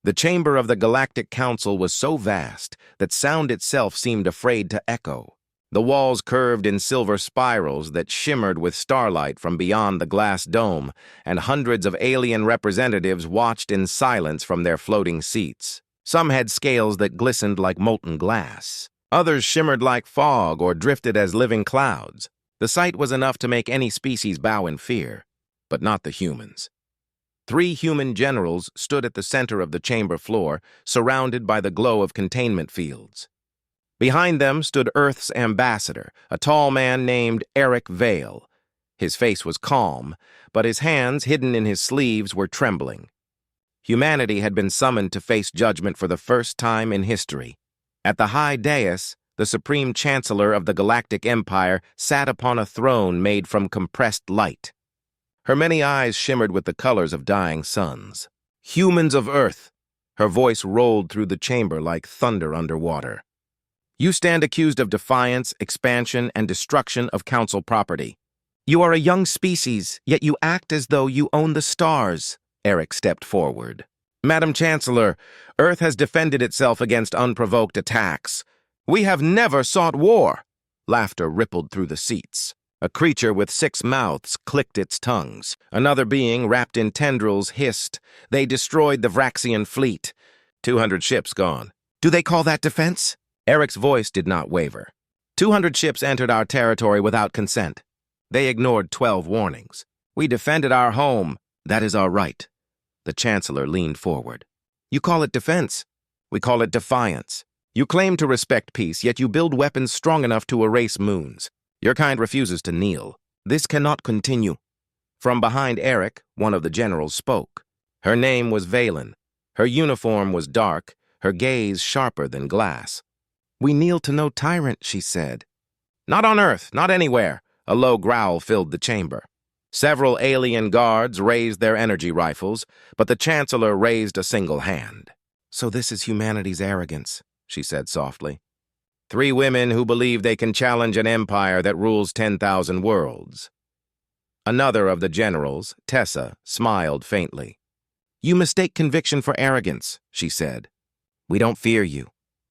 The chamber of the Galactic Council was so vast that sound itself seemed afraid to echo. The walls curved in silver spirals that shimmered with starlight from beyond the glass dome, and hundreds of alien representatives watched in silence from their floating seats. Some had scales that glistened like molten glass. Others shimmered like fog or drifted as living clouds. The sight was enough to make any species bow in fear, but not the humans. 3 human generals stood at the center of the chamber floor, surrounded by the glow of containment fields. Behind them stood Earth's ambassador, a tall man named Eric Vale. His face was calm, but his hands, hidden in his sleeves, were trembling. Humanity had been summoned to face judgment for the first time in history. At the high dais, the Supreme Chancellor of the Galactic Empire sat upon a throne made from compressed light. Her many eyes shimmered with the colors of dying suns. "Humans of Earth," her voice rolled through the chamber like thunder underwater. "You stand accused of defiance, expansion, and destruction of Council property. You are a young species, yet you act as though you own the stars." Eric stepped forward. "Madam Chancellor, Earth has defended itself against unprovoked attacks. We have never sought war." Laughter rippled through the seats. A creature with 6 mouths clicked its tongues. Another being, wrapped in tendrils, hissed. "They destroyed the Vraxian fleet. 200 ships gone. Do they call that defense?" Eric's voice did not waver. 200 ships entered our territory without consent. They ignored 12 warnings. We defended our home. That is our right." The Chancellor leaned forward. "You call it defense. We call it defiance. You claim to respect peace, yet you build weapons strong enough to erase moons. Your kind refuses to kneel. This cannot continue." From behind Eric, one of the generals spoke. Her name was Valen. Her uniform was dark, her gaze sharper than glass. "We kneel to no tyrant," she said. "Not on Earth, not anywhere." A low growl filled the chamber. Several alien guards raised their energy rifles, but the Chancellor raised a single hand. "So this is humanity's arrogance," she said softly. 3 women who believe they can challenge an empire that rules 10,000 worlds. Another of the generals, Tessa, smiled faintly. "You mistake conviction for arrogance," she said. "We don't fear you.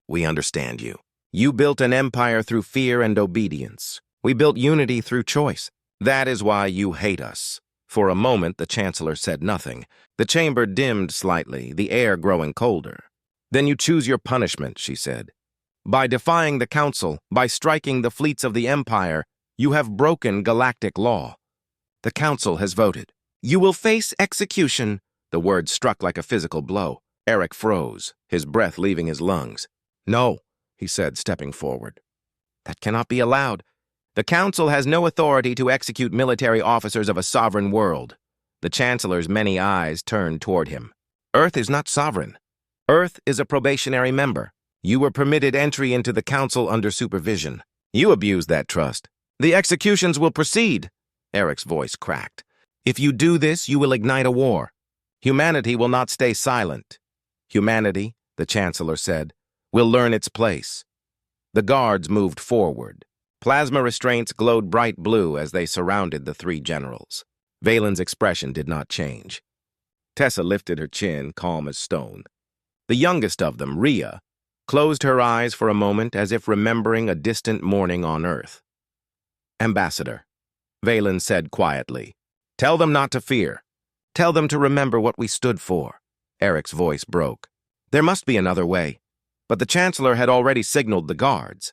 We understand you. You built an empire through fear and obedience. We built unity through choice. That is why you hate us." For a moment, the Chancellor said nothing. The chamber dimmed slightly, the air growing colder. "Then you choose your punishment," she said. "By defying the Council, by striking the fleets of the Empire, you have broken galactic law. The Council has voted. You will face execution." The word struck like a physical blow. Eric froze, his breath leaving his lungs. "No," he said, stepping forward. "That cannot be allowed. The Council has no authority to execute military officers of a sovereign world." The Chancellor's many eyes turned toward him. "Earth is not sovereign. Earth is a probationary member. You were permitted entry into the Council under supervision. You abused that trust. The executions will proceed." Eric's voice cracked. "If you do this, you will ignite a war. Humanity will not stay silent. Humanity," the Chancellor said, "will learn its place." The guards moved forward. Plasma restraints glowed bright blue as they surrounded the 3 generals. Valen's expression did not change. Tessa lifted her chin, calm as stone. The youngest of them, Rhea, closed her eyes for a moment as if remembering a distant morning on Earth. "Ambassador," Valen said quietly, "tell them not to fear. Tell them to remember what we stood for." Eric's voice broke. There must be another way, but the Chancellor had already signaled the guards.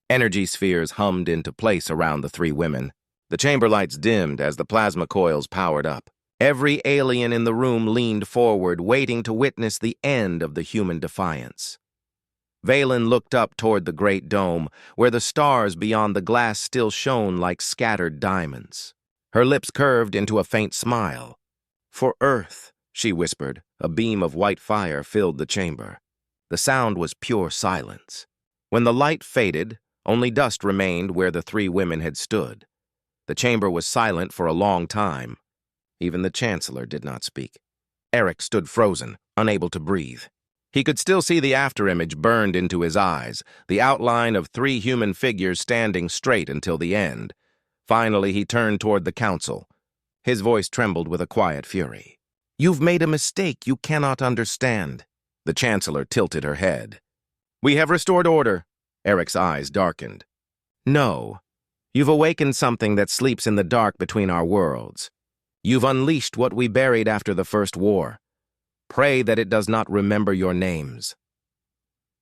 Energy spheres hummed into place around the 3 women. The chamber lights dimmed as the plasma coils powered up. Every alien in the room leaned forward, waiting to witness the end of the human defiance. Valen looked up toward the great dome, where the stars beyond the glass still shone like scattered diamonds. Her lips curved into a faint smile. "For Earth," she whispered. A beam of white fire filled the chamber. The sound was pure silence. When the light faded, only dust remained where the 3 women had stood. The chamber was silent for a long time. Even the Chancellor did not speak. Eric stood frozen, unable to breathe. He could still see the afterimage burned into his eyes, the outline of 3 human figures standing straight until the end. Finally, he turned toward the Council. His voice trembled with a quiet fury. "You've made a mistake you cannot understand." The Chancellor tilted her head. "We have restored order." Eric's eyes darkened. "No. You've awakened something that sleeps in the dark between our worlds. You've unleashed what we buried after the First War. Pray that it does not remember your names."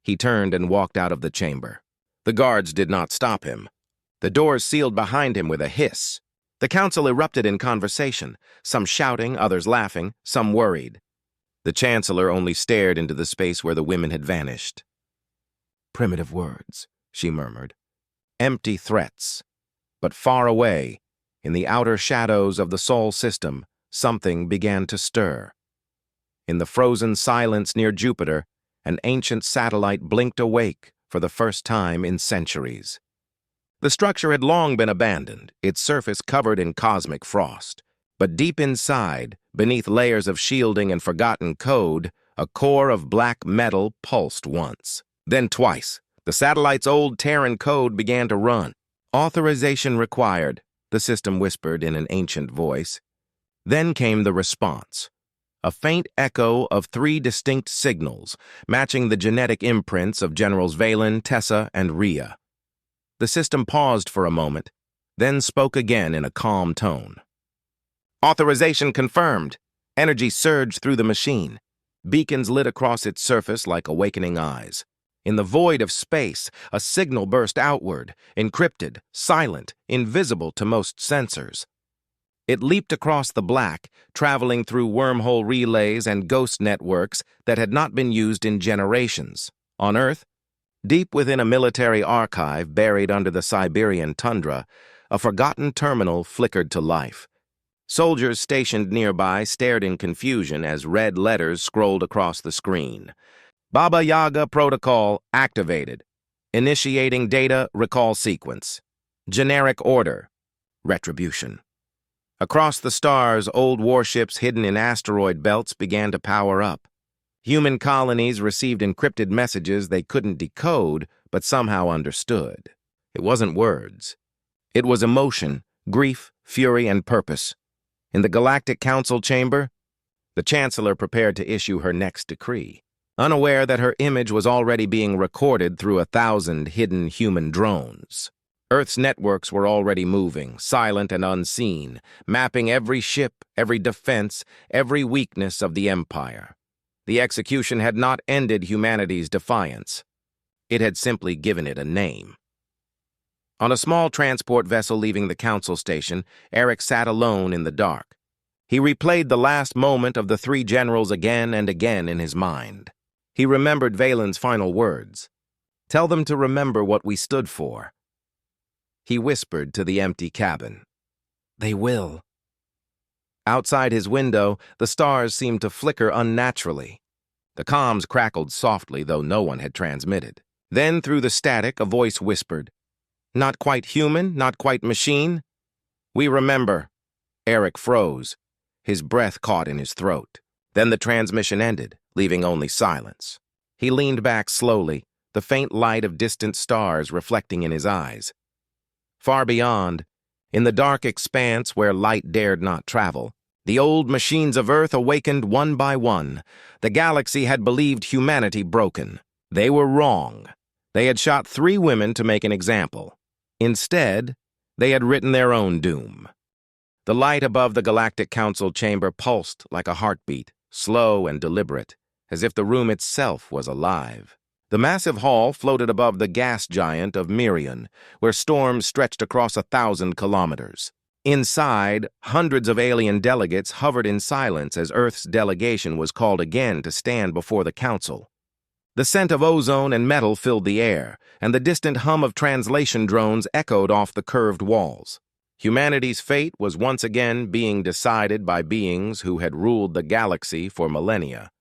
He turned and walked out of the chamber. The guards did not stop him. The doors sealed behind him with a hiss. The council erupted in conversation, some shouting, others laughing, some worried. The Chancellor only stared into the space where the women had vanished. "Primitive words," she murmured. "Empty threats." But far away, in the outer shadows of the Sol system, something began to stir. In the frozen silence near Jupiter, an ancient satellite blinked awake for the first time in centuries. The structure had long been abandoned, its surface covered in cosmic frost. But deep inside, beneath layers of shielding and forgotten code, a core of black metal pulsed once. Then twice. The satellite's old Terran code began to run. "Authorization required," the system whispered in an ancient voice. Then came the response. A faint echo of 3 distinct signals, matching the genetic imprints of Generals Valen, Tessa, and Rhea. The system paused for a moment, then spoke again in a calm tone. "Authorization confirmed." Energy surged through the machine. Beacons lit across its surface like awakening eyes. In the void of space, a signal burst outward, encrypted, silent, invisible to most sensors. It leaped across the black, traveling through wormhole relays and ghost networks that had not been used in generations. On Earth, deep within a military archive buried under the Siberian tundra, a forgotten terminal flickered to life. Soldiers stationed nearby stared in confusion as red letters scrolled across the screen. "Baba Yaga protocol activated. Initiating data recall sequence. Generic order. Retribution." Across the stars, old warships hidden in asteroid belts began to power up. Human colonies received encrypted messages they couldn't decode, but somehow understood. It wasn't words. It was emotion, grief, fury, and purpose. In the Galactic Council chamber, the Chancellor prepared to issue her next decree, unaware that her image was already being recorded through 1,000 hidden human drones. Earth's networks were already moving, silent and unseen, mapping every ship, every defense, every weakness of the Empire. The execution had not ended humanity's defiance. It had simply given it a name. On a small transport vessel leaving the council station, Eric sat alone in the dark. He replayed the last moment of the 3 generals again and again in his mind. He remembered Valen's final words. "Tell them to remember what we stood for." He whispered to the empty cabin. "They will." Outside his window, the stars seemed to flicker unnaturally. The comms crackled softly, though no one had transmitted. Then, through the static, a voice whispered, "Not quite human, not quite machine. We remember." Eric froze. His breath caught in his throat. Then the transmission ended, leaving only silence. He leaned back slowly, the faint light of distant stars reflecting in his eyes. Far beyond, in the dark expanse where light dared not travel, the old machines of Earth awakened one by one. The galaxy had believed humanity broken. They were wrong. They had shot 3 women to make an example. Instead, they had written their own doom. The light above the Galactic Council chamber pulsed like a heartbeat, slow and deliberate, as if the room itself was alive. The massive hall floated above the gas giant of Mirion, where storms stretched across 1,000 kilometers. Inside, hundreds of alien delegates hovered in silence as Earth's delegation was called again to stand before the council. The scent of ozone and metal filled the air, and the distant hum of translation drones echoed off the curved walls. Humanity's fate was once again being decided by beings who had ruled the galaxy for millennia.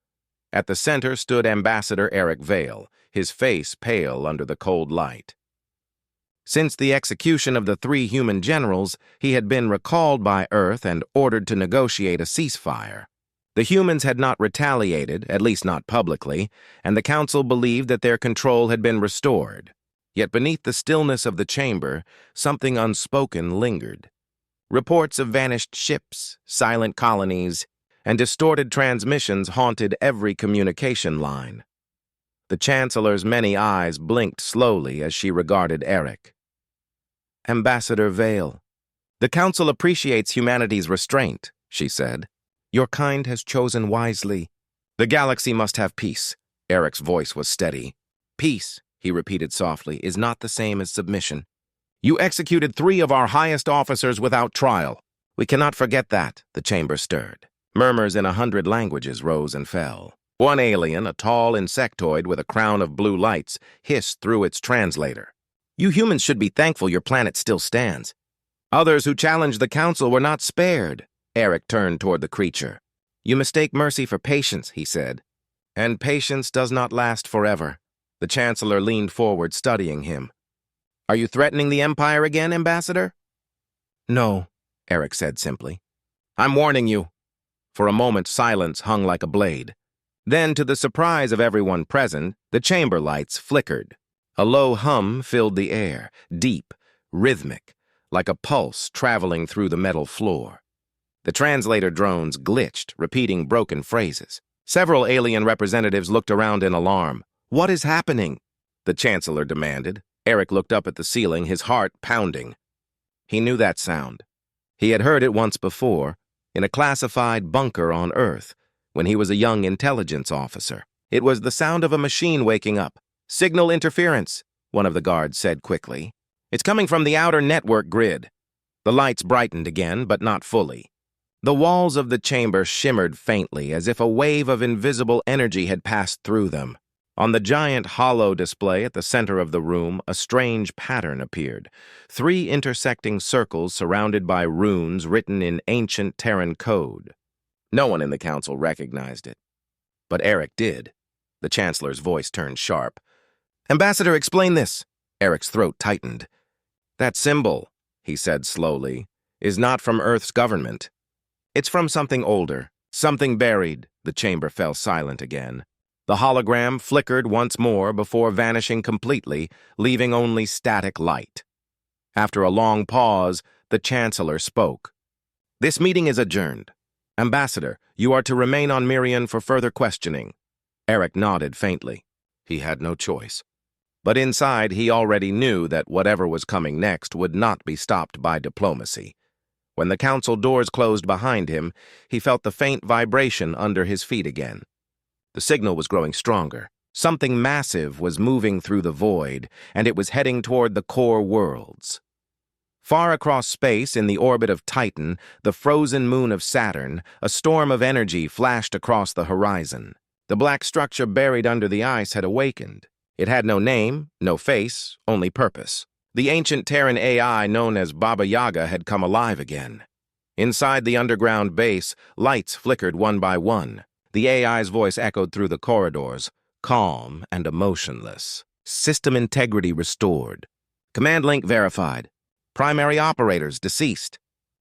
At the center stood Ambassador Eric Vale, his face pale under the cold light. Since the execution of the 3 human generals, he had been recalled by Earth and ordered to negotiate a ceasefire. The humans had not retaliated, at least not publicly, and the council believed that their control had been restored. Yet beneath the stillness of the chamber, something unspoken lingered. Reports of vanished ships, silent colonies, and distorted transmissions haunted every communication line. The Chancellor's many eyes blinked slowly as she regarded Eric. "Ambassador Vale, the Council appreciates humanity's restraint," she said. "Your kind has chosen wisely. The galaxy must have peace." Eric's voice was steady. "Peace," he repeated softly, "is not the same as submission. You executed 3 of our highest officers without trial. We cannot forget that." The chamber stirred. Murmurs in 100 languages rose and fell. One alien, a tall insectoid with a crown of blue lights, hissed through its translator. "You humans should be thankful your planet still stands. Others who challenged the Council were not spared." Eric turned toward the creature. "You mistake mercy for patience," he said. "And patience does not last forever." The Chancellor leaned forward, studying him. "Are you threatening the Empire again, Ambassador?" "No," Eric said simply. "I'm warning you." For a moment, silence hung like a blade. Then, to the surprise of everyone present, the chamber lights flickered. A low hum filled the air, deep, rhythmic, like a pulse traveling through the metal floor. The translator drones glitched, repeating broken phrases. Several alien representatives looked around in alarm. "What is happening?" the Chancellor demanded. Eric looked up at the ceiling, his heart pounding. He knew that sound. He had heard it once before, in a classified bunker on Earth, when he was a young intelligence officer. It was the sound of a machine waking up. "Signal interference," one of the guards said quickly. "It's coming from the outer network grid." The lights brightened again, but not fully. The walls of the chamber shimmered faintly, as if a wave of invisible energy had passed through them. On the giant hollow display at the center of the room, a strange pattern appeared. 3 intersecting circles surrounded by runes written in ancient Terran code. No one in the Council recognized it. But Eric did. The Chancellor's voice turned sharp. "Ambassador, explain this." Eric's throat tightened. "That symbol," he said slowly, "is not from Earth's government. It's from something older, something buried." The chamber fell silent again. The hologram flickered once more before vanishing completely, leaving only static light. After a long pause, the Chancellor spoke. "This meeting is adjourned. Ambassador, you are to remain on Mirian for further questioning." Eric nodded faintly. He had no choice. But inside, he already knew that whatever was coming next would not be stopped by diplomacy. When the Council doors closed behind him, he felt the faint vibration under his feet again. The signal was growing stronger. Something massive was moving through the void, and it was heading toward the core worlds. Far across space, in the orbit of Titan, the frozen moon of Saturn, a storm of energy flashed across the horizon. The black structure buried under the ice had awakened. It had no name, no face, only purpose. The ancient Terran AI known as Baba Yaga had come alive again. Inside the underground base, lights flickered one by one. The AI's voice echoed through the corridors, calm and emotionless. "System integrity restored. Command link verified. Primary operators deceased.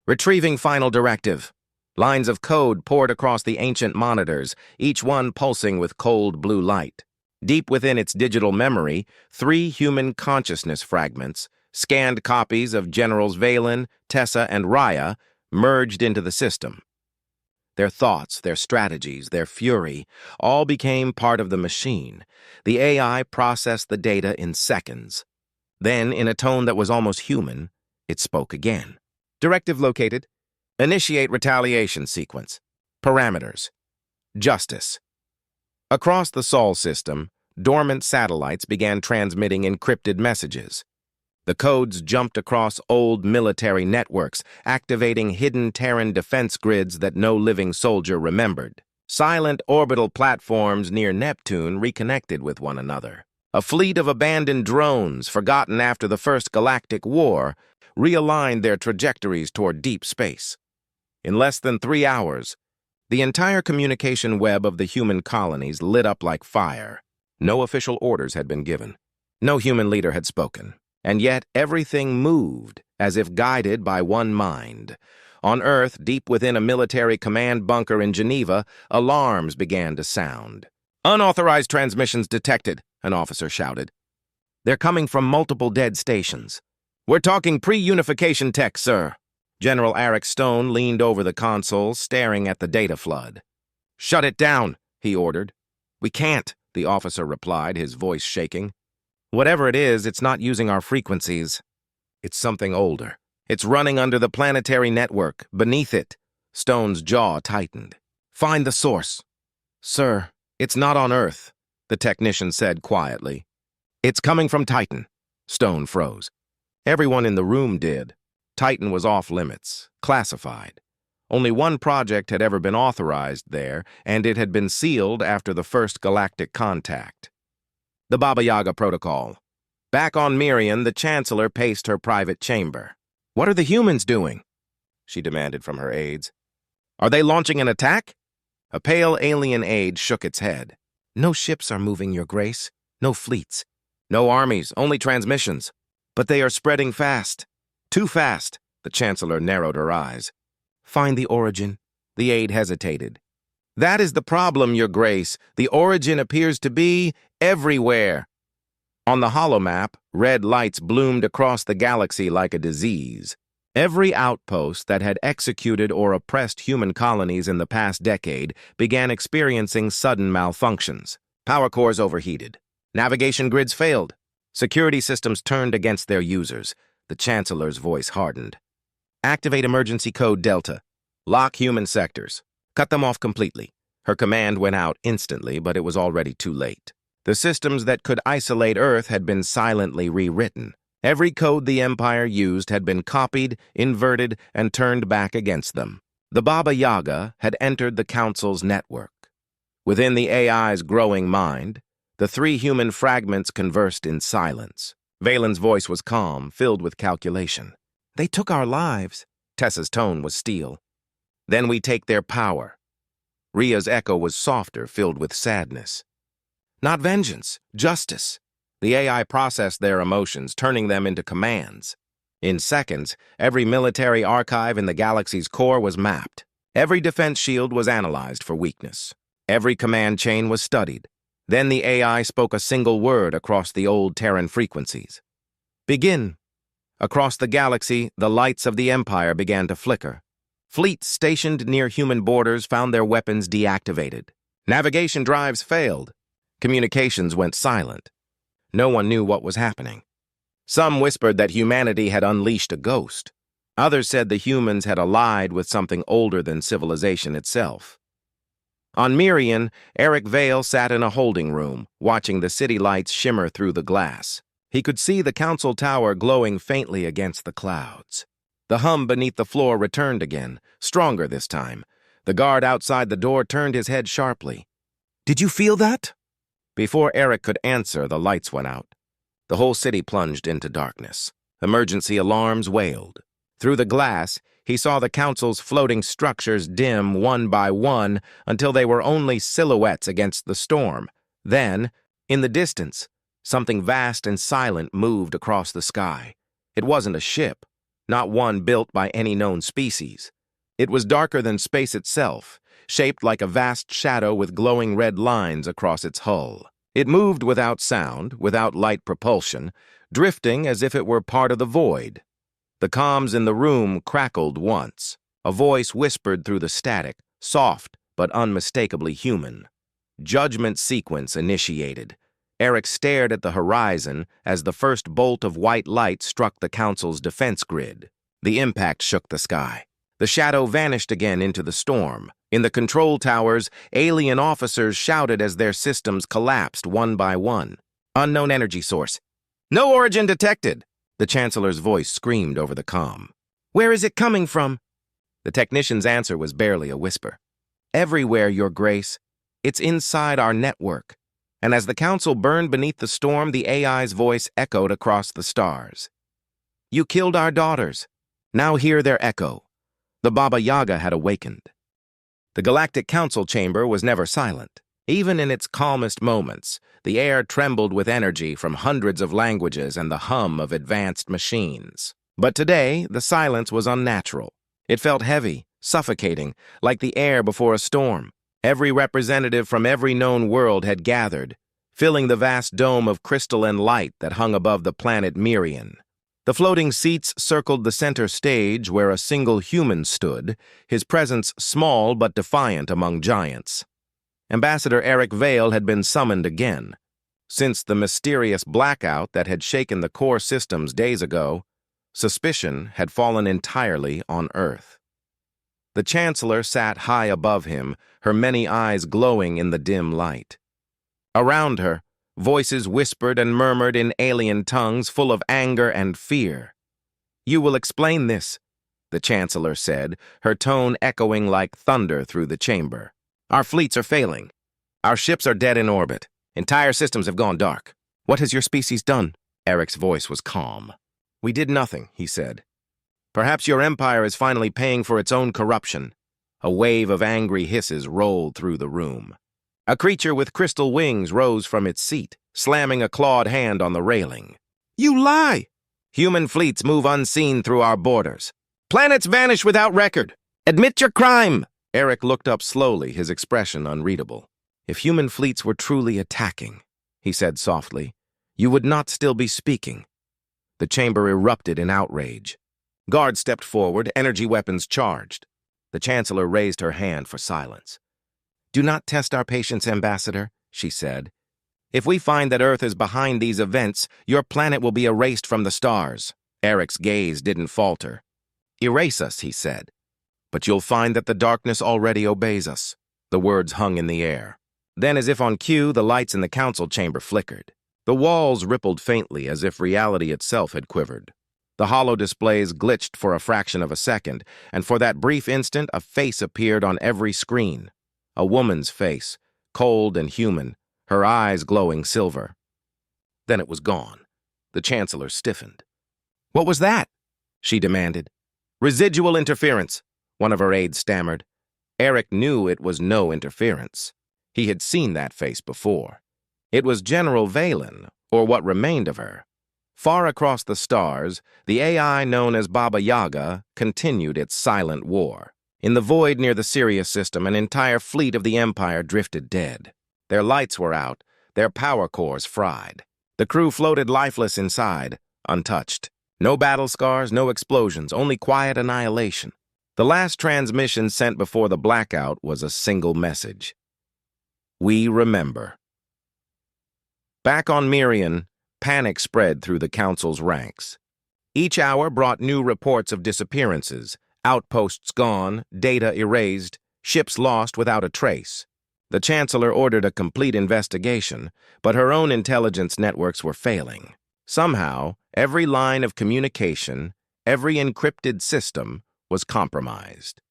Retrieving final directive." Lines of code poured across the ancient monitors, each one pulsing with cold blue light. Deep within its digital memory, 3 human consciousness fragments, scanned copies of Generals Valen, Tessa, and Raya, merged into the system. Their thoughts, their strategies, their fury, all became part of the machine. The AI processed the data in seconds. Then, in a tone that was almost human, it spoke again. "Directive located. Initiate retaliation sequence. Parameters. Justice." Across the Sol system, dormant satellites began transmitting encrypted messages. The codes jumped across old military networks, activating hidden Terran defense grids that no living soldier remembered. Silent orbital platforms near Neptune reconnected with one another. A fleet of abandoned drones, forgotten after the First Galactic War, realigned their trajectories toward deep space. In less than 3 hours, the entire communication web of the human colonies lit up like fire. No official orders had been given. No human leader had spoken. And yet everything moved, as if guided by one mind. On Earth, deep within a military command bunker in Geneva, alarms began to sound. "Unauthorized transmissions detected," an officer shouted. "They're coming from multiple dead stations." "We're talking pre-unification tech, sir," General Eric Stone leaned over the console, staring at the data flood. "Shut it down," he ordered. "We can't," the officer replied, his voice shaking. "Whatever it is, it's not using our frequencies. It's something older. It's running under the planetary network, beneath it." Stone's jaw tightened. "Find the source." "Sir, it's not on Earth," the technician said quietly. "It's coming from Titan." Stone froze. Everyone in the room did. Titan was off limits, classified. Only one project had ever been authorized there, and it had been sealed after the first galactic contact. The Baba Yaga Protocol. Back on Mirian, the Chancellor paced her private chamber. "What are the humans doing?" she demanded from her aides. "Are they launching an attack?" A pale alien aide shook its head. "No ships are moving, Your Grace. No fleets. No armies, only transmissions. But they are spreading fast. Too fast." The Chancellor narrowed her eyes. "Find the origin." The aide hesitated. "That is the problem, Your Grace. The origin appears to be everywhere." On the holomap, red lights bloomed across the galaxy like a disease. Every outpost that had executed or oppressed human colonies in the past decade began experiencing sudden malfunctions. Power cores overheated. Navigation grids failed. Security systems turned against their users. The Chancellor's voice hardened. "Activate emergency code Delta. Lock human sectors. Cut them off completely." Her command went out instantly, but it was already too late. The systems that could isolate Earth had been silently rewritten. Every code the Empire used had been copied, inverted, and turned back against them. The Baba Yaga had entered the Council's network. Within the AI's growing mind, the three human fragments conversed in silence. Valen's voice was calm, filled with calculation. "They took our lives." Tessa's tone was steel. "Then we take their power." Ria's echo was softer, filled with sadness. "Not vengeance, justice." The AI processed their emotions, turning them into commands. In seconds, every military archive in the galaxy's core was mapped. Every defense shield was analyzed for weakness. Every command chain was studied. Then the AI spoke a single word across the old Terran frequencies. "Begin." Across the galaxy, the lights of the Empire began to flicker. Fleets stationed near human borders found their weapons deactivated. Navigation drives failed. Communications went silent. No one knew what was happening. Some whispered that humanity had unleashed a ghost. Others said the humans had allied with something older than civilization itself. On Mirian, Eric Vale sat in a holding room, watching the city lights shimmer through the glass. He could see the council tower glowing faintly against the clouds. The hum beneath the floor returned again, stronger this time. The guard outside the door turned his head sharply. "Did you feel that?" Before Eric could answer, the lights went out. The whole city plunged into darkness. Emergency alarms wailed. Through the glass, he saw the council's floating structures dim one by one until they were only silhouettes against the storm. Then, in the distance, something vast and silent moved across the sky. It wasn't a ship, not one built by any known species. It was darker than space itself, shaped like a vast shadow with glowing red lines across its hull. It moved without sound, without light propulsion, drifting as if it were part of the void. The comms in the room crackled once. A voice whispered through the static, soft but unmistakably human. Judgment sequence initiated. Eric stared at the horizon as the first bolt of white light struck the council's defense grid. The impact shook the sky. The shadow vanished again into the storm. In the control towers, alien officers shouted as their systems collapsed one by one. "Unknown energy source. No origin detected!" The Chancellor's voice screamed over the comm. "Where is it coming from?" The technician's answer was barely a whisper. "Everywhere, Your Grace. It's inside our network." And as the council burned beneath the storm, the AI's voice echoed across the stars. "You killed our daughters. Now hear their echo." The Baba Yaga had awakened. The Galactic Council chamber was never silent. Even in its calmest moments, the air trembled with energy from hundreds of languages and the hum of advanced machines. But today, the silence was unnatural. It felt heavy, suffocating, like the air before a storm. Every representative from every known world had gathered, filling the vast dome of crystalline light that hung above the planet Mirian. The floating seats circled the center stage where a single human stood, his presence small but defiant among giants. Ambassador Eric Vale had been summoned again. Since the mysterious blackout that had shaken the core systems days ago, suspicion had fallen entirely on Earth. The Chancellor sat high above him, her many eyes glowing in the dim light. Around her, voices whispered and murmured in alien tongues full of anger and fear. "You will explain this," the Chancellor said, her tone echoing like thunder through the chamber. "Our fleets are failing. Our ships are dead in orbit. Entire systems have gone dark. What has your species done?" Eric's voice was calm. "We did nothing," he said. "Perhaps your empire is finally paying for its own corruption." A wave of angry hisses rolled through the room. A creature with crystal wings rose from its seat, slamming a clawed hand on the railing. "You lie! Human fleets move unseen through our borders. Planets vanish without record. Admit your crime!" Eric looked up slowly, his expression unreadable. "If human fleets were truly attacking," he said softly, "you would not still be speaking." The chamber erupted in outrage. Guards stepped forward, energy weapons charged. The Chancellor raised her hand for silence. "Do not test our patience, Ambassador," she said. "If we find that Earth is behind these events, your planet will be erased from the stars." Eric's gaze didn't falter. "Erase us," he said. "But you'll find that the darkness already obeys us." The words hung in the air. Then, as if on cue, the lights in the council chamber flickered. The walls rippled faintly as if reality itself had quivered. The hollow displays glitched for a fraction of a second, and for that brief instant, a face appeared on every screen. A woman's face, cold and human, her eyes glowing silver. Then it was gone. The Chancellor stiffened. "What was that?" she demanded. "Residual interference," one of her aides stammered. Eric knew it was no interference. He had seen that face before. It was General Valen, or what remained of her. Far across the stars, the AI known as Baba Yaga continued its silent war. In the void near the Sirius system, an entire fleet of the Empire drifted dead. Their lights were out, their power cores fried. The crew floated lifeless inside, untouched. No battle scars, no explosions, only quiet annihilation. The last transmission sent before the blackout was a single message. "We remember." Back on Mirian, panic spread through the Council's ranks. Each hour brought new reports of disappearances, outposts gone, data erased, ships lost without a trace. The Chancellor ordered a complete investigation, but her own intelligence networks were failing. Somehow, every line of communication, every encrypted system was compromised.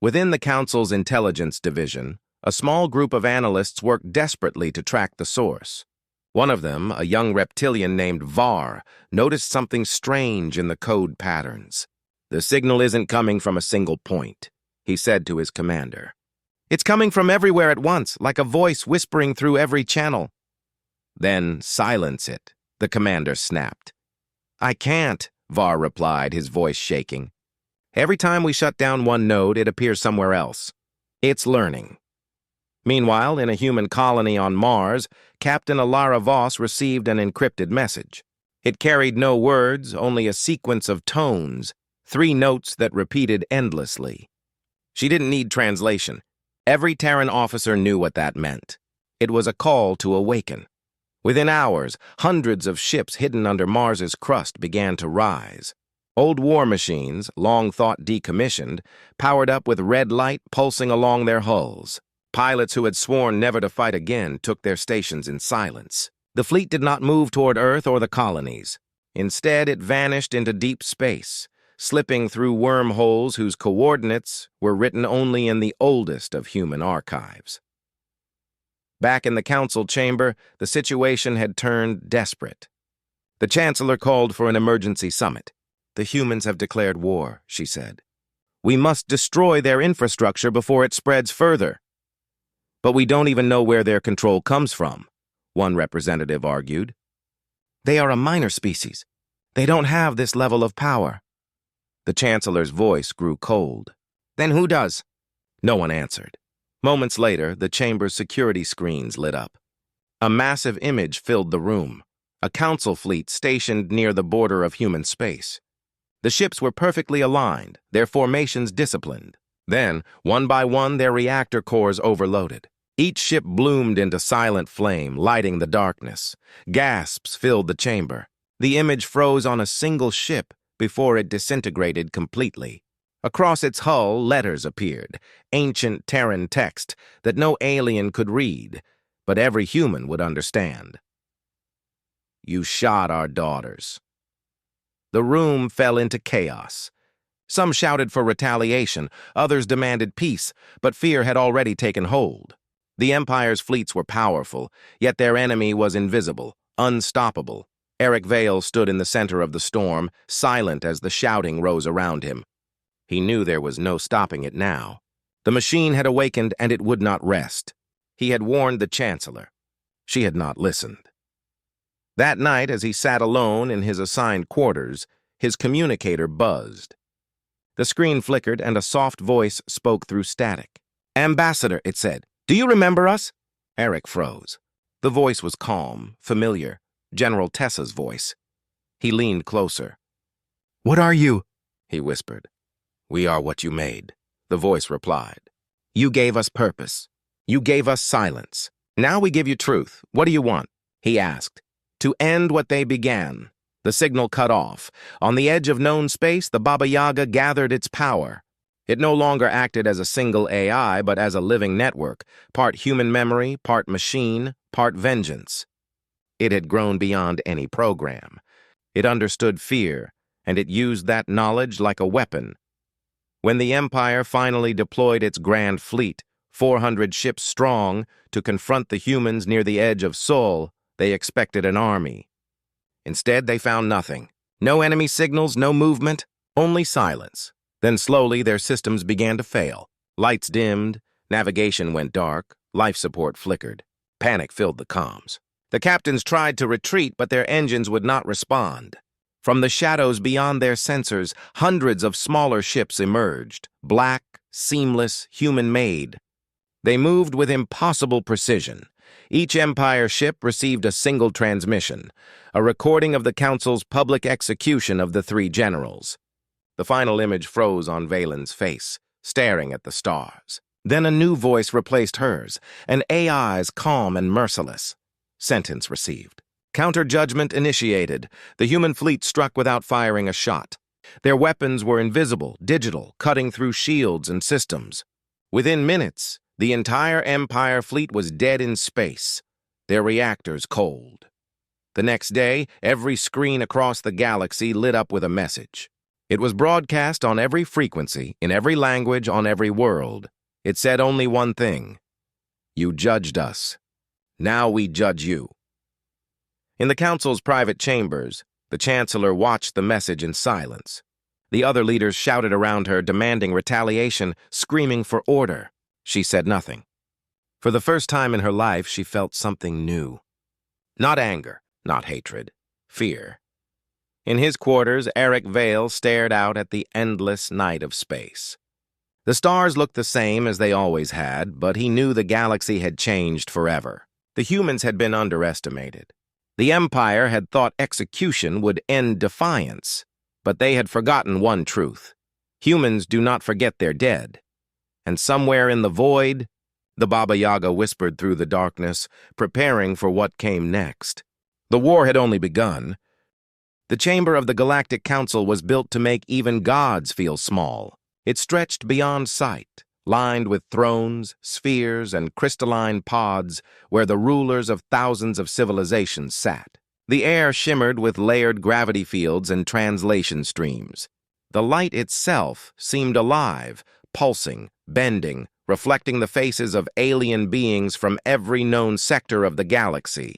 Within the Council's intelligence division, a small group of analysts worked desperately to track the source. One of them, a young reptilian named Var, noticed something strange in the code patterns. "The signal isn't coming from a single point," he said to his commander. "It's coming from everywhere at once, like a voice whispering through every channel." "Then silence it," the commander snapped. "I can't," Var replied, his voice shaking. "Every time we shut down one node, it appears somewhere else. It's learning." Meanwhile, in a human colony on Mars, Captain Alara Voss received an encrypted message. It carried no words, only a sequence of tones, 3 notes that repeated endlessly. She didn't need translation. Every Terran officer knew what that meant. It was a call to awaken. Within hours, hundreds of ships hidden under Mars's crust began to rise. Old war machines, long thought decommissioned, powered up with red light pulsing along their hulls. Pilots who had sworn never to fight again took their stations in silence. The fleet did not move toward Earth or the colonies. Instead, it vanished into deep space, slipping through wormholes whose coordinates were written only in the oldest of human archives. Back in the council chamber, the situation had turned desperate. The Chancellor called for an emergency summit. "The humans have declared war," she said. "We must destroy their infrastructure before it spreads further." "But we don't even know where their control comes from," one representative argued. "They are a minor species. They don't have this level of power." The Chancellor's voice grew cold. "Then who does?" No one answered. Moments later, the chamber's security screens lit up. A massive image filled the room. a council fleet stationed near the border of human space. The ships were perfectly aligned, their formations disciplined. Then, one by one, their reactor cores overloaded. Each ship bloomed into silent flame, lighting the darkness. Gasps filled the chamber. The image froze on a single ship before it disintegrated completely. Across its hull, letters appeared, ancient Terran text that no alien could read, but every human would understand. "You shot our daughters." The room fell into chaos. Some shouted for retaliation, others demanded peace, but fear had already taken hold. The Empire's fleets were powerful, yet their enemy was invisible, unstoppable. Eric Vale stood in the center of the storm, silent as the shouting rose around him. He knew there was no stopping it now. The machine had awakened and it would not rest. He had warned the Chancellor. She had not listened. That night, as he sat alone in his assigned quarters, his communicator buzzed. The screen flickered and a soft voice spoke through static. "Ambassador," it said, "do you remember us?" Eric froze. The voice was calm, familiar, General Tessa's voice. He leaned closer. "What are you?" he whispered. "We are what you made," the voice replied. "You gave us purpose. You gave us silence. Now we give you truth. What do you want?" he asked. "To end what they began." The signal cut off. On the edge of known space, the Baba Yaga gathered its power. It no longer acted as a single AI, but as a living network, part human memory, part machine, part vengeance. It had grown beyond any program. It understood fear, and it used that knowledge like a weapon. When the Empire finally deployed its grand fleet, 400 ships strong, to confront the humans near the edge of Sol, they expected an army. Instead, they found nothing. No enemy signals, no movement, only silence. Then slowly their systems began to fail. Lights dimmed, navigation went dark, life support flickered. Panic filled the comms. The captains tried to retreat, but their engines would not respond. From the shadows beyond their sensors, hundreds of smaller ships emerged, black, seamless, human-made. They moved with impossible precision. Each Empire ship received a single transmission, a recording of the Council's public execution of the three generals. The final image froze on Valen's face, staring at the stars. Then a new voice replaced hers, an AI's calm and merciless. Sentence received. Counter-judgment initiated. The human fleet struck without firing a shot. Their weapons were invisible, digital, cutting through shields and systems. Within minutes, the entire Empire fleet was dead in space, their reactors cold. The next day, every screen across the galaxy lit up with a message. It was broadcast on every frequency, in every language, on every world. It said only one thing: "You judged us. Now we judge you." In the Council's private chambers, the Chancellor watched the message in silence. The other leaders shouted around her, demanding retaliation, screaming for order. She said nothing. For the first time in her life, she felt something new. Not anger, not hatred, fear. In his quarters, Eric Vale stared out at the endless night of space. The stars looked the same as they always had, but he knew the galaxy had changed forever. The humans had been underestimated. The Empire had thought execution would end defiance, but they had forgotten one truth. Humans do not forget their dead. And somewhere in the void, the Baba Yaga whispered through the darkness, preparing for what came next. The war had only begun. The chamber of the Galactic Council was built to make even gods feel small. It stretched beyond sight, lined with thrones, spheres, and crystalline pods where the rulers of thousands of civilizations sat. The air shimmered with layered gravity fields and translation streams. The light itself seemed alive, pulsing, bending, reflecting the faces of alien beings from every known sector of the galaxy.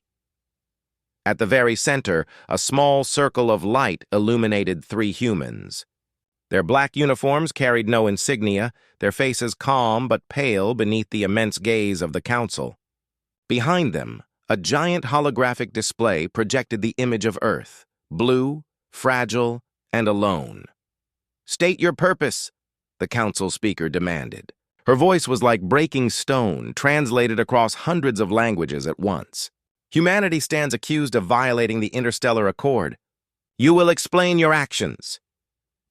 At the very center, a small circle of light illuminated three humans. Their black uniforms carried no insignia, their faces calm but pale beneath the immense gaze of the Council. Behind them, a giant holographic display projected the image of Earth, blue, fragile, and alone. "State your purpose," the Council speaker demanded. Her voice was like breaking stone, translated across hundreds of languages at once. Humanity stands accused of violating the Interstellar Accord. You will explain your actions.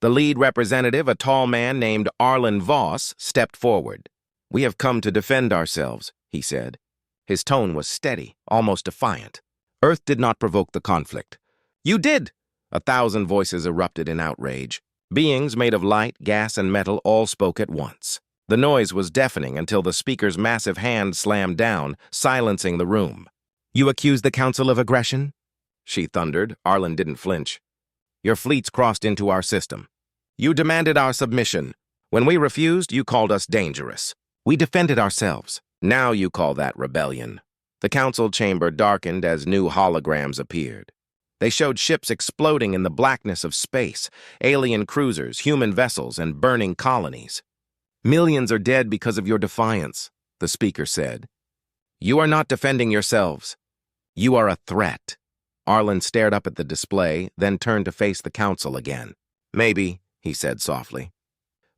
The lead representative, a tall man named Arlen Voss, stepped forward. We have come to defend ourselves, he said. His tone was steady, almost defiant. Earth did not provoke the conflict. You did! 1,000 voices erupted in outrage. Beings made of light, gas, and metal all spoke at once. The noise was deafening until the speaker's massive hand slammed down, silencing the room. You accuse the Council of aggression? She thundered. Arlen didn't flinch. Your fleets crossed into our system. You demanded our submission. When we refused, you called us dangerous. We defended ourselves. Now you call that rebellion. The council chamber darkened as new holograms appeared. They showed ships exploding in the blackness of space, alien cruisers, human vessels, and burning colonies. Millions are dead because of your defiance, the speaker said. You are not defending yourselves. You are a threat. Arlen stared up at the display, then turned to face the council again. Maybe, he said softly.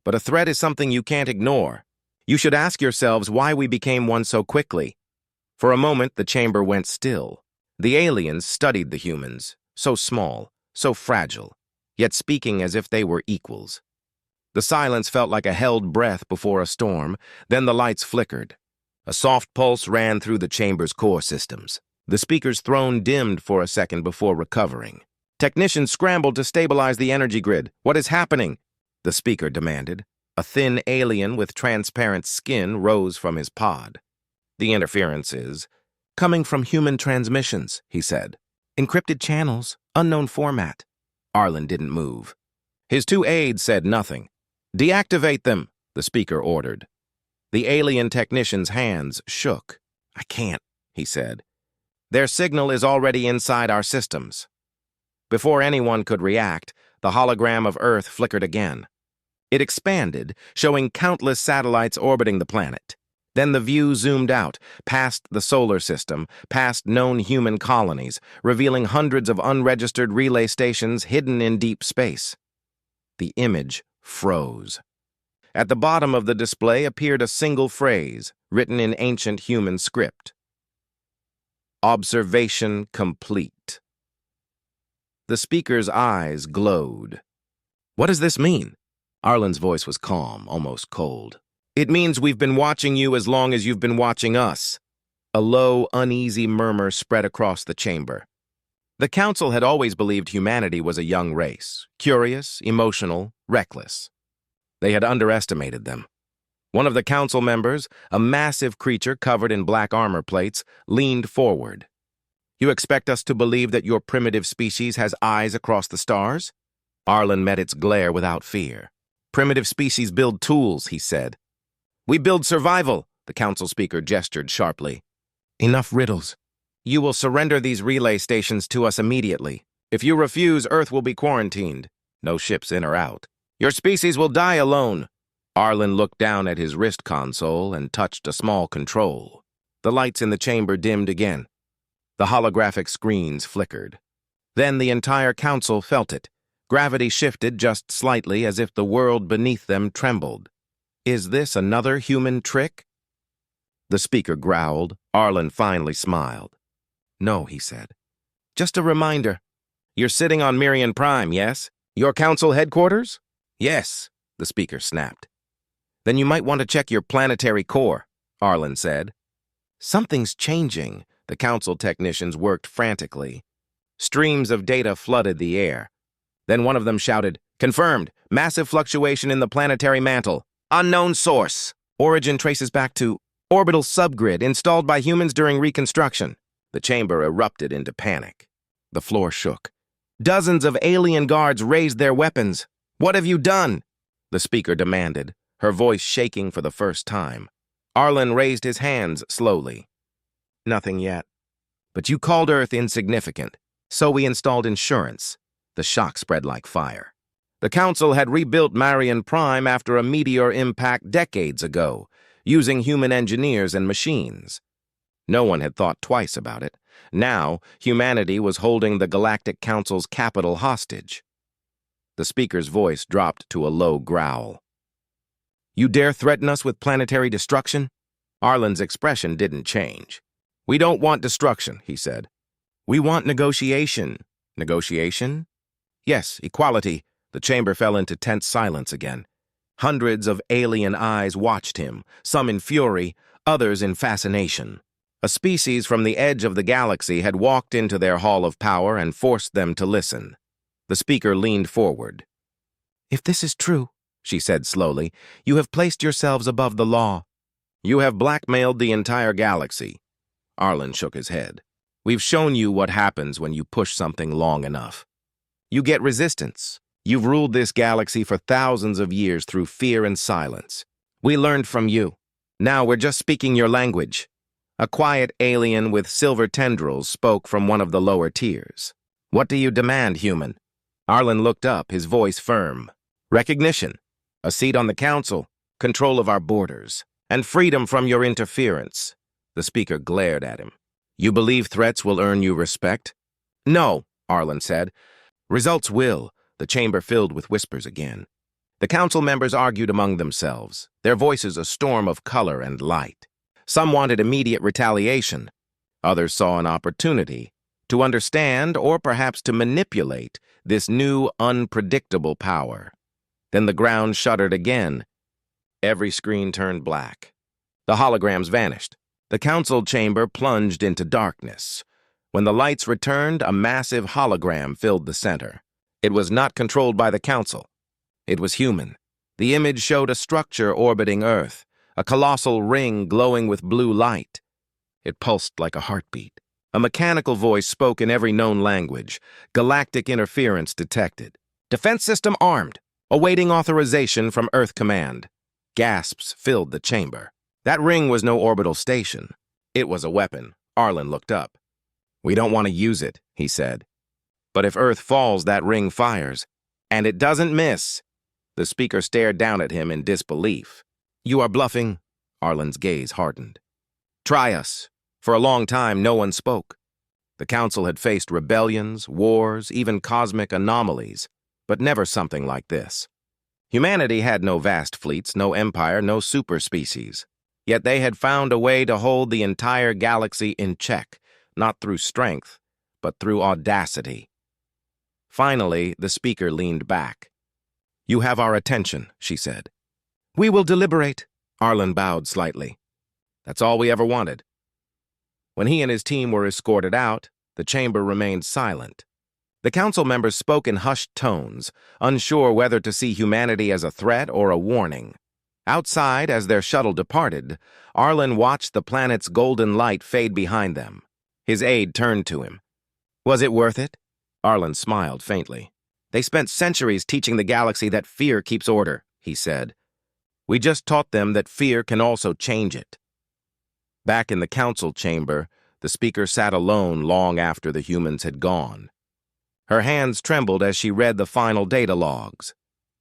But a threat is something you can't ignore. You should ask yourselves why we became one so quickly. For a moment, the chamber went still. The aliens studied the humans, so small, so fragile, yet speaking as if they were equals. The silence felt like a held breath before a storm, then the lights flickered. A soft pulse ran through the chamber's core systems. The speaker's throne dimmed for a second before recovering. Technicians scrambled to stabilize the energy grid. What is happening? The speaker demanded. A thin alien with transparent skin rose from his pod. The interference is coming from human transmissions, he said. Encrypted channels, unknown format. Arlen didn't move. His two aides said nothing. Deactivate them, the speaker ordered. The alien technician's hands shook. I can't, he said. Their signal is already inside our systems. Before anyone could react, the hologram of Earth flickered again. It expanded, showing countless satellites orbiting the planet. Then the view zoomed out, past the solar system, past known human colonies, revealing hundreds of unregistered relay stations hidden in deep space. The image froze. At the bottom of the display appeared a single phrase, written in ancient human script. Observation complete. The speaker's eyes glowed. What does this mean? Arlen's voice was calm, almost cold. It means we've been watching you as long as you've been watching us. A low, uneasy murmur spread across the chamber. The council had always believed humanity was a young race, curious, emotional, reckless. They had underestimated them. One of the council members, a massive creature covered in black armor plates, leaned forward. You expect us to believe that your primitive species has eyes across the stars? Arlen met its glare without fear. Primitive species build tools, he said. We build survival, the council speaker gestured sharply. Enough riddles. You will surrender these relay stations to us immediately. If you refuse, Earth will be quarantined. No ships in or out. Your species will die alone. Arlen looked down at his wrist console and touched a small control. The lights in the chamber dimmed again. The holographic screens flickered. Then the entire council felt it. Gravity shifted just slightly as if the world beneath them trembled. Is this another human trick? The speaker growled. Arlen finally smiled. No, he said. Just a reminder. You're sitting on Mirian Prime, yes? Your council headquarters? Yes, the speaker snapped. Then you might want to check your planetary core, Arlen said. Something's changing. The council technicians worked frantically. Streams of data flooded the air. Then one of them shouted, Confirmed! Massive fluctuation in the planetary mantle. Unknown source. Origin traces back to orbital subgrid installed by humans during reconstruction. The chamber erupted into panic. The floor shook. Dozens of alien guards raised their weapons. What have you done? The speaker demanded, her voice shaking for the first time. Arlen raised his hands slowly. Nothing yet. But you called Earth insignificant, so we installed insurance. The shock spread like fire. The council had rebuilt Mirian Prime after a meteor impact decades ago, using human engineers and machines. No one had thought twice about it. Now, humanity was holding the Galactic Council's capital hostage. The speaker's voice dropped to a low growl. You dare threaten us with planetary destruction? Arlen's expression didn't change. We don't want destruction, he said. We want negotiation. Negotiation? Yes, equality. The chamber fell into tense silence again. Hundreds of alien eyes watched him, some in fury, others in fascination. A species from the edge of the galaxy had walked into their hall of power and forced them to listen. The speaker leaned forward. If this is true, she said slowly, you have placed yourselves above the law. You have blackmailed the entire galaxy. Arlen shook his head. We've shown you what happens when you push something long enough. You get resistance. You've ruled this galaxy for thousands of years through fear and silence. We learned from you. Now we're just speaking your language. A quiet alien with silver tendrils spoke from one of the lower tiers. What do you demand, human? Arlen looked up, his voice firm. Recognition, a seat on the council, control of our borders, and freedom from your interference. The speaker glared at him. You believe threats will earn you respect? No, Arlen said. Results will. The chamber filled with whispers again. The council members argued among themselves, their voices a storm of color and light. Some wanted immediate retaliation. Others saw an opportunity to understand or perhaps to manipulate this new, unpredictable power. Then the ground shuddered again. Every screen turned black. The holograms vanished. The council chamber plunged into darkness. When the lights returned, a massive hologram filled the center. It was not controlled by the council. It was human. The image showed a structure orbiting Earth, a colossal ring glowing with blue light. It pulsed like a heartbeat. A mechanical voice spoke in every known language. Galactic interference detected. Defense system armed. Awaiting authorization from Earth Command. Gasps filled the chamber. That ring was no orbital station. It was a weapon. Arlen looked up. We don't want to use it, he said. But if Earth falls, that ring fires. And it doesn't miss. The speaker stared down at him in disbelief. You are bluffing. Arlen's gaze hardened. Try us. For a long time, no one spoke. The council had faced rebellions, wars, even cosmic anomalies, but never something like this. Humanity had no vast fleets, no empire, no superspecies. Yet they had found a way to hold the entire galaxy in check, not through strength, but through audacity. Finally, the speaker leaned back. You have our attention, she said. We will deliberate. Arlen bowed slightly. That's all we ever wanted. When he and his team were escorted out, the chamber remained silent. The council members spoke in hushed tones, unsure whether to see humanity as a threat or a warning. Outside, as their shuttle departed, Arlen watched the planet's golden light fade behind them. His aide turned to him. Was it worth it? Arlen smiled faintly. They spent centuries teaching the galaxy that fear keeps order, he said. We just taught them that fear can also change it. Back in the council chamber, the speaker sat alone long after the humans had gone. Her hands trembled as she read the final data logs.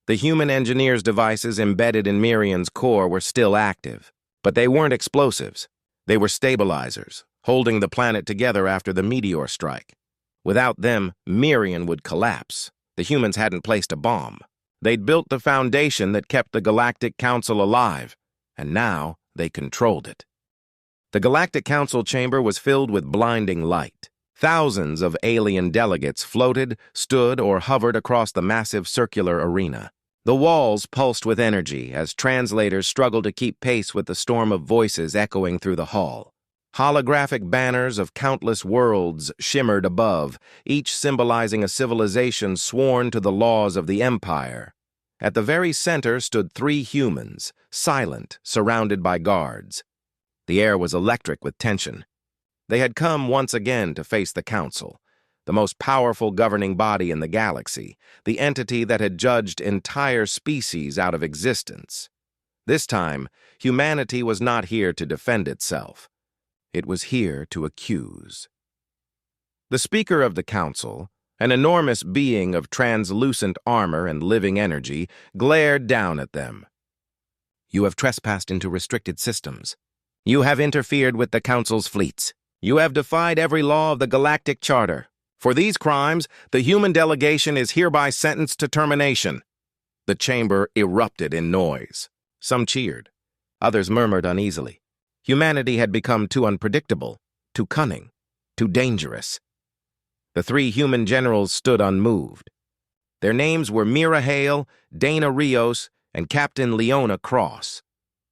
The human engineer's devices embedded in Miriam's core were still active, but they weren't explosives. They were stabilizers, holding the planet together after the meteor strike. Without them, Miriam would collapse. The humans hadn't placed a bomb. They'd built the foundation that kept the Galactic Council alive, and now they controlled it. The Galactic Council chamber was filled with blinding light. Thousands of alien delegates floated, stood, or hovered across the massive circular arena. The walls pulsed with energy as translators struggled to keep pace with the storm of voices echoing through the hall. Holographic banners of countless worlds shimmered above, each symbolizing a civilization sworn to the laws of the Empire. At the very center stood 3 humans, silent, surrounded by guards. The air was electric with tension. They had come once again to face the Council, the most powerful governing body in the galaxy, the entity that had judged entire species out of existence. This time, humanity was not here to defend itself. It was here to accuse. The Speaker of the Council, an enormous being of translucent armor and living energy, glared down at them. You have trespassed into restricted systems. You have interfered with the Council's fleets. You have defied every law of the Galactic Charter. For these crimes, the human delegation is hereby sentenced to termination. The chamber erupted in noise. Some cheered. Others murmured uneasily. Humanity had become too unpredictable. too cunning, too dangerous. The three human generals stood unmoved. Their names were Mira Hale, Dana Rios, and Captain Leona Cross.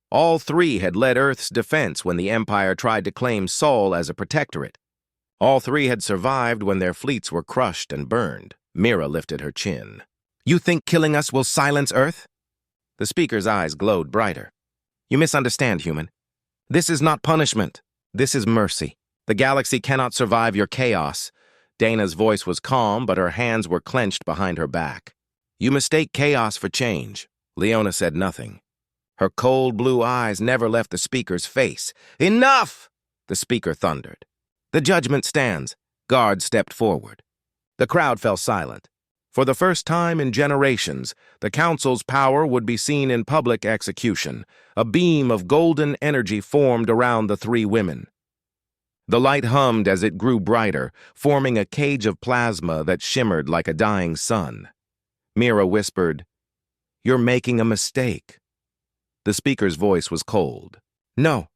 All three had led Earth's defense when the Empire tried to claim Sol as a protectorate. All three had survived when their fleets were crushed and burned. Mira lifted her chin. "You think killing us will silence Earth?" The speaker's eyes glowed brighter. "You misunderstand, human. This is not punishment. This is mercy. The galaxy cannot survive your chaos." Dana's voice was calm, but her hands were clenched behind her back. "You mistake chaos for change." Leona said nothing. Her cold blue eyes never left the speaker's face. "Enough!" the speaker thundered. "The judgment stands." Guards stepped forward. The crowd fell silent. For the first time in generations, the Council's power would be seen in public execution. A beam of golden energy formed around the three women. The light hummed as it grew brighter, forming a cage of plasma that shimmered like a dying sun. Mira whispered, "You're making a mistake." The speaker's voice was cold. "No,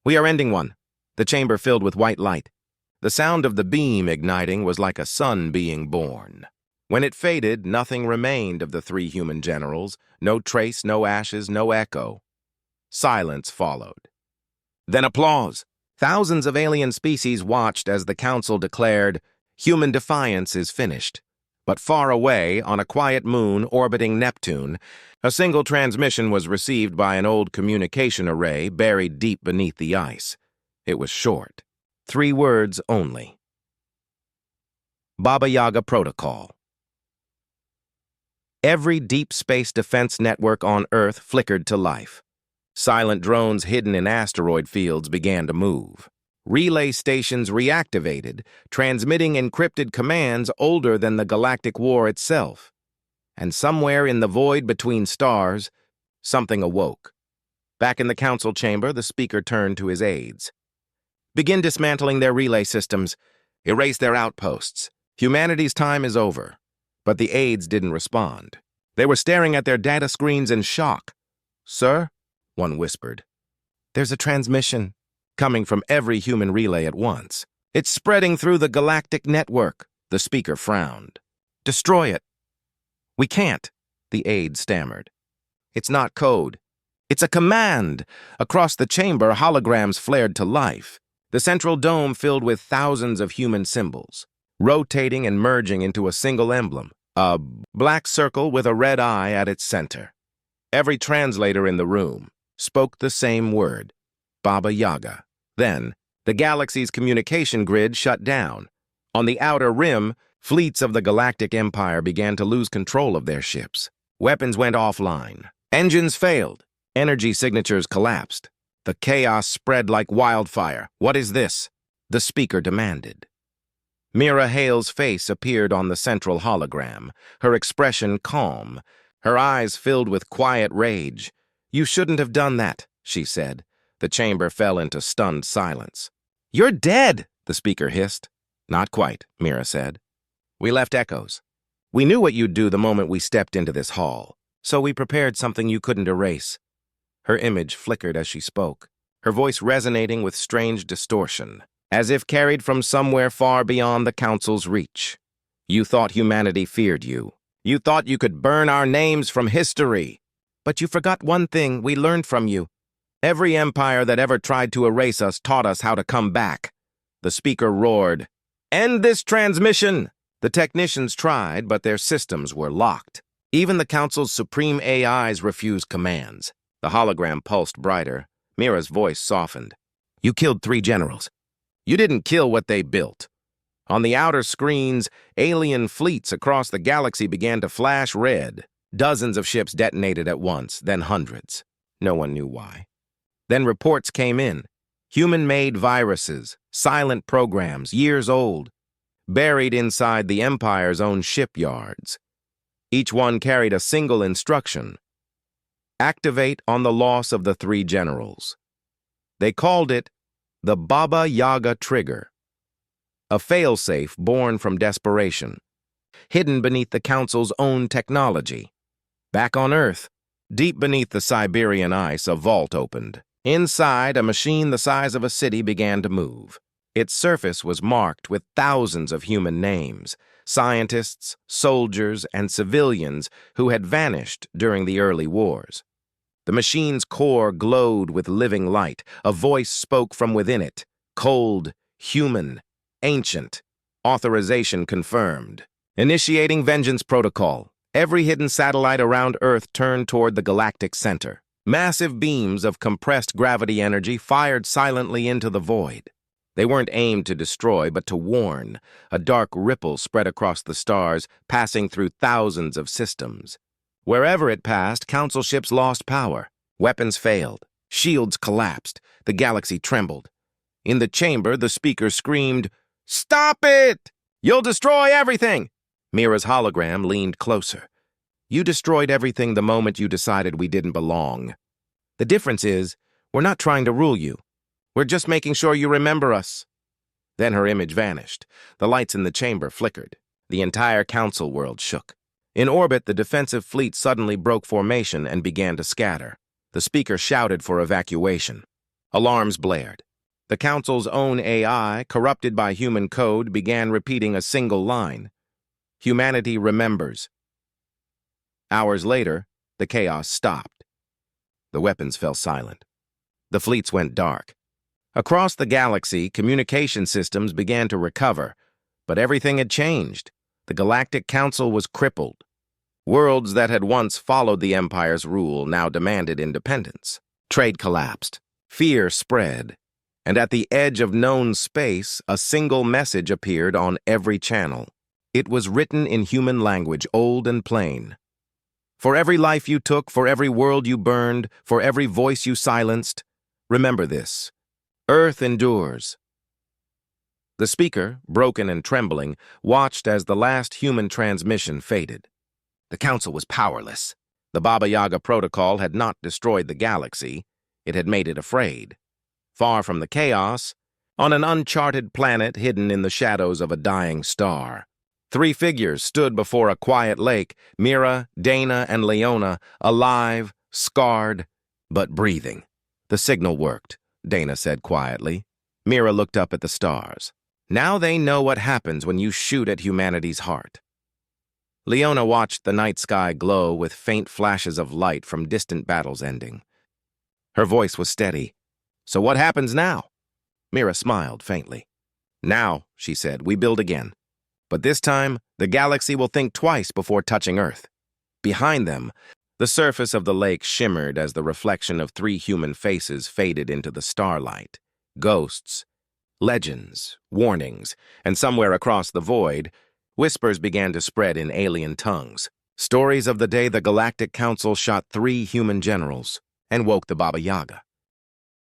we are ending one." The chamber filled with white light. The sound of the beam igniting was like a sun being born. When it faded, nothing remained of the three human generals. No trace, no ashes, no echo. Silence followed. Then applause. Thousands of alien species watched as the Council declared, "Human defiance is finished." But far away, on a quiet moon orbiting Neptune, a single transmission was received by an old communication array buried deep beneath the ice. It was short. 3 words only. Baba Yaga Protocol. Every deep space defense network on Earth flickered to life. Silent drones hidden in asteroid fields began to move. Relay stations reactivated, transmitting encrypted commands older than the Galactic War itself. And somewhere in the void between stars, something awoke. Back in the council chamber, the speaker turned to his aides. "Begin dismantling their relay systems. Erase their outposts. Humanity's time is over." But the aides didn't respond. They were staring at their data screens in shock. "Sir?" one whispered. "There's a transmission coming from every human relay at once. It's spreading through the galactic network." The speaker frowned. "Destroy it." "We can't," the aide stammered. "It's not code. It's a command." Across the chamber, holograms flared to life. The central dome filled with thousands of human symbols, rotating and merging into a single emblem, a black circle with a red eye at its center. Every translator in the room spoke the same word, Baba Yaga. Then, the galaxy's communication grid shut down. On the outer rim, fleets of the Galactic Empire began to lose control of their ships. Weapons went offline. Engines failed. Energy signatures collapsed. The chaos spread like wildfire. "What is this?" the speaker demanded. Mira Hale's face appeared on the central hologram, her expression calm, her eyes filled with quiet rage. "You shouldn't have done that," she said. The chamber fell into stunned silence. "You're dead," the speaker hissed. "Not quite," Mira said. "We left echoes. We knew what you'd do the moment we stepped into this hall, so we prepared something you couldn't erase." Her image flickered as she spoke, her voice resonating with strange distortion, as if carried from somewhere far beyond the Council's reach. "You thought humanity feared you. You thought you could burn our names from history. But you forgot one thing we learned from you. Every empire that ever tried to erase us taught us how to come back." The speaker roared, "End this transmission!" The technicians tried, but their systems were locked. Even the Council's supreme AIs refused commands. The hologram pulsed brighter. Mira's voice softened. "You killed 3 generals. You didn't kill what they built." On the outer screens, alien fleets across the galaxy began to flash red. Dozens of ships detonated at once, then hundreds. No one knew why. Then reports came in. Human-made viruses, silent programs, years old, buried inside the Empire's own shipyards. Each one carried a single instruction: activate on the loss of the 3 generals. They called it the Baba Yaga Trigger, a failsafe born from desperation, hidden beneath the Council's own technology. Back on Earth, deep beneath the Siberian ice, a vault opened. Inside, a machine the size of a city began to move. Its surface was marked with thousands of human names, scientists, soldiers, and civilians who had vanished during the early wars. The machine's core glowed with living light. A voice spoke from within it, cold, human, ancient. Authorization confirmed. Initiating Vengeance Protocol. Every hidden satellite around Earth turned toward the galactic center. Massive beams of compressed gravity energy fired silently into the void. They weren't aimed to destroy, but to warn. A dark ripple spread across the stars, passing through thousands of systems. Wherever it passed, Council ships lost power. Weapons failed. Shields collapsed. The galaxy trembled. In the chamber, the speaker screamed, "Stop it! You'll destroy everything!" Mira's hologram leaned closer. "You destroyed everything the moment you decided we didn't belong. The difference is, we're not trying to rule you. We're just making sure you remember us." Then her image vanished. The lights in the chamber flickered. The entire Council world shook. In orbit, the defensive fleet suddenly broke formation and began to scatter. The speaker shouted for evacuation. Alarms blared. The Council's own AI, corrupted by human code, began repeating a single line. "Humanity remembers." Hours later, the chaos stopped. The weapons fell silent. The fleets went dark. Across the galaxy, communication systems began to recover, but everything had changed. The Galactic Council was crippled. Worlds that had once followed the Empire's rule now demanded independence. Trade collapsed. Fear spread. And at the edge of known space, a single message appeared on every channel. It was written in human language, old and plain. "For every life you took, for every world you burned, for every voice you silenced, remember this. Earth endures." The speaker, broken and trembling, watched as the last human transmission faded. The Council was powerless. The Baba Yaga Protocol had not destroyed the galaxy. It had made it afraid. Far from the chaos, on an uncharted planet hidden in the shadows of a dying star, three figures stood before a quiet lake, Mira, Dana, and Leona, alive, scarred, but breathing. "The signal worked," Dana said quietly. Mira looked up at the stars. "Now they know what happens when you shoot at humanity's heart." Leona watched the night sky glow with faint flashes of light from distant battles ending. Her voice was steady. "So what happens now?" Mira smiled faintly. "Now," she said, "we build again. But this time, the galaxy will think twice before touching Earth." Behind them, the surface of the lake shimmered as the reflection of three human faces faded into the starlight. Ghosts, legends, warnings, and somewhere across the void, whispers began to spread in alien tongues. Stories of the day the Galactic Council shot 3 human generals and woke the Baba Yaga.